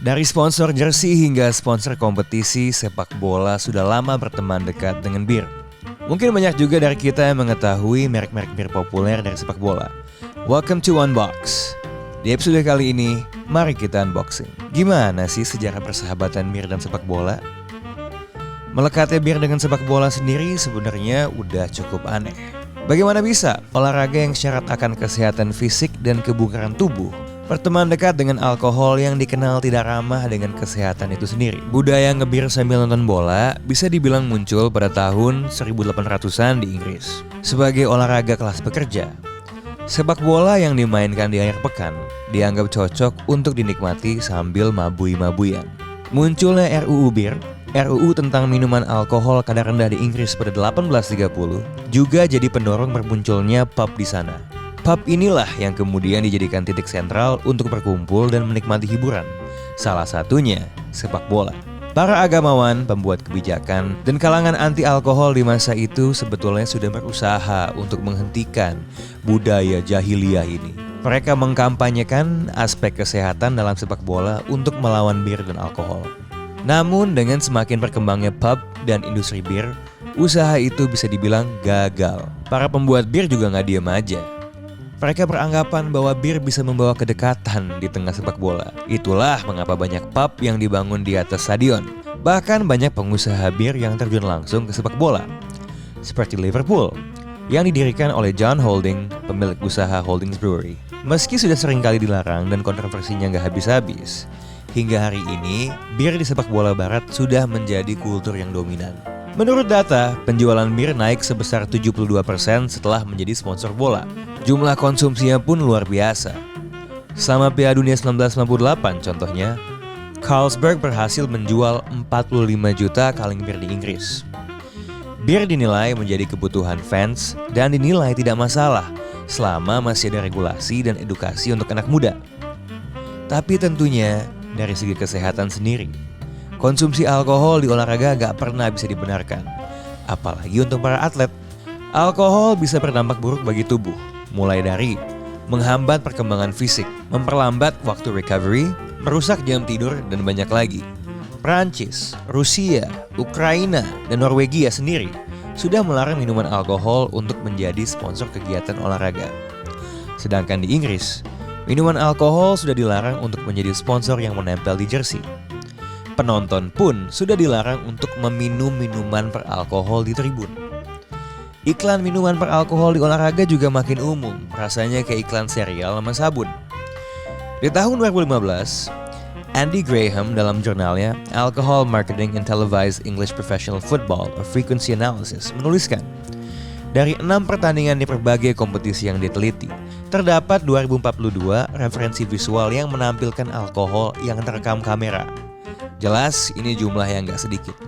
Dari sponsor jersey hingga sponsor kompetisi sepak bola sudah lama berteman dekat dengan bir. Mungkin banyak juga dari kita yang mengetahui merek-merek bir populer dari sepak bola. Welcome to Unbox. Di episode kali ini, mari kita unboxing. Gimana sih sejarah persahabatan bir dan sepak bola? Melekatnya bir dengan sepak bola sendiri sebenarnya udah cukup aneh. Bagaimana bisa olahraga yang syarat akan kesehatan fisik dan kebugaran tubuh berteman dekat dengan alkohol yang dikenal tidak ramah dengan kesehatan itu sendiri? Budaya ngebir sambil nonton bola bisa dibilang muncul pada tahun 1800-an di Inggris. Sebagai olahraga kelas pekerja, sepak bola yang dimainkan di akhir pekan dianggap cocok untuk dinikmati sambil mabui-mabuyan. Munculnya RUU Bir, RUU tentang minuman alkohol kadar rendah di Inggris pada 1830 juga jadi pendorong bermunculnya pub di sana. Pub inilah yang kemudian dijadikan titik sentral untuk berkumpul dan menikmati hiburan. Salah satunya sepak bola. Para agamawan, pembuat kebijakan, dan kalangan anti alkohol di masa itu sebetulnya sudah berusaha untuk menghentikan budaya jahiliyah ini. Mereka mengkampanyekan aspek kesehatan dalam sepak bola untuk melawan bir dan alkohol. Namun dengan semakin berkembangnya pub dan industri bir, usaha itu bisa dibilang gagal. Para pembuat bir juga nggak diem aja. Mereka beranggapan bahwa bir bisa membawa kedekatan di tengah sepak bola. Itulah mengapa banyak pub yang dibangun di atas stadion. Bahkan banyak pengusaha bir yang terjun langsung ke sepak bola. Seperti Liverpool, yang didirikan oleh John Holding, pemilik usaha Holdings Brewery. Meski sudah sering kali dilarang dan kontroversinya nggak habis-habis, hingga hari ini, bir di sepak bola barat sudah menjadi kultur yang dominan. Menurut data, penjualan bir naik sebesar 72% setelah menjadi sponsor bola. Jumlah konsumsinya pun luar biasa. Selama Piala Dunia 1998 contohnya, Carlsberg berhasil menjual 45 juta kaleng bir di Inggris. Bir dinilai menjadi kebutuhan fans dan dinilai tidak masalah selama masih ada regulasi dan edukasi untuk anak muda. Tapi tentunya dari segi kesehatan sendiri, konsumsi alkohol di olahraga gak pernah bisa dibenarkan. Apalagi untuk para atlet. Alkohol bisa berdampak buruk bagi tubuh, mulai dari menghambat perkembangan fisik, memperlambat waktu recovery, merusak jam tidur, dan banyak lagi. Prancis, Rusia, Ukraina, dan Norwegia sendiri sudah melarang minuman alkohol untuk menjadi sponsor kegiatan olahraga. Sedangkan di Inggris, minuman alkohol sudah dilarang untuk menjadi sponsor yang menempel di jersey. Penonton pun sudah dilarang untuk meminum minuman beralkohol di tribun. Iklan minuman beralkohol di olahraga juga makin umum, rasanya kayak iklan serial sama sabun. Di tahun 2015, Andy Graham dalam jurnalnya Alcohol Marketing in Televised English Professional Football, A Frequency Analysis menuliskan, dari 6 pertandingan di berbagai kompetisi yang diteliti, terdapat 2042 referensi visual yang menampilkan alkohol yang terekam kamera. Jelas ini jumlah yang gak sedikit.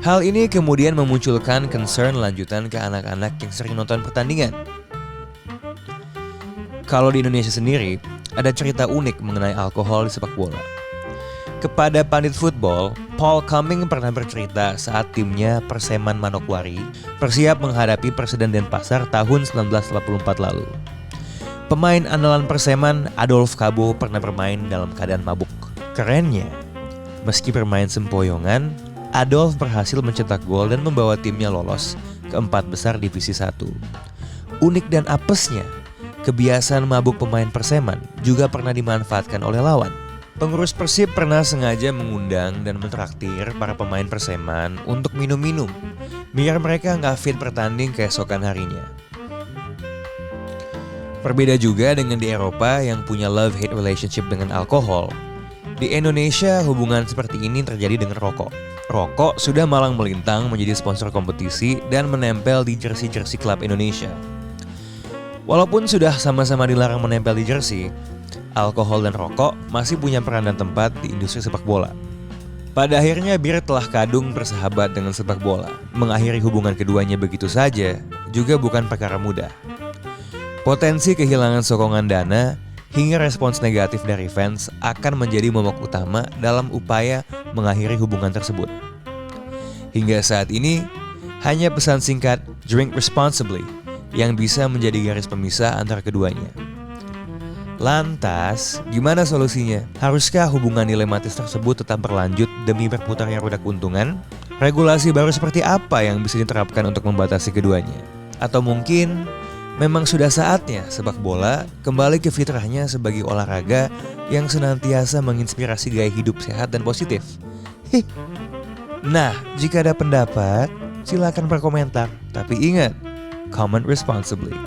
Hal ini kemudian memunculkan concern lanjutan ke anak-anak yang sering nonton pertandingan. Kalau di Indonesia sendiri, ada cerita unik mengenai alkohol di sepak bola. Kepada pandit football, Paul Cumming pernah bercerita saat timnya Perseman Manokwari bersiap menghadapi Perseden Denpasar tahun 1984 lalu. Pemain andalan Perseman, Adolf Kabo, pernah bermain dalam keadaan mabuk. Kerennya, meski bermain sempoyongan, Adolf berhasil mencetak gol dan membawa timnya lolos ke 4 besar divisi 1. Unik dan apesnya, kebiasaan mabuk pemain Perseman juga pernah dimanfaatkan oleh lawan. Pengurus Persib pernah sengaja mengundang dan mentraktir para pemain Perseman untuk minum-minum, biar mereka nggak fit bertanding keesokan harinya. Berbeda juga dengan di Eropa yang punya love-hate relationship dengan alkohol. Di Indonesia, hubungan seperti ini terjadi dengan rokok. Rokok sudah malang melintang menjadi sponsor kompetisi dan menempel di jersey-jersey klub Indonesia. Walaupun sudah sama-sama dilarang menempel di jersey, alkohol dan rokok masih punya peran dan tempat di industri sepak bola. Pada akhirnya bir telah kadung bersahabat dengan sepak bola. Mengakhiri hubungan keduanya begitu saja juga bukan perkara mudah. Potensi kehilangan sokongan dana hingga respons negatif dari fans akan menjadi momok utama dalam upaya mengakhiri hubungan tersebut. Hingga saat ini, hanya pesan singkat "drink responsibly" yang bisa menjadi garis pemisah antara keduanya. Lantas, gimana solusinya? Haruskah hubungan dilematis tersebut tetap berlanjut demi berputarnya roda keuntungan? Regulasi baru seperti apa yang bisa diterapkan untuk membatasi keduanya? Atau mungkin memang sudah saatnya sepak bola kembali ke fitrahnya sebagai olahraga yang senantiasa menginspirasi gaya hidup sehat dan positif? Nah, jika ada pendapat, silakan berkomentar. Tapi ingat, comment responsibly.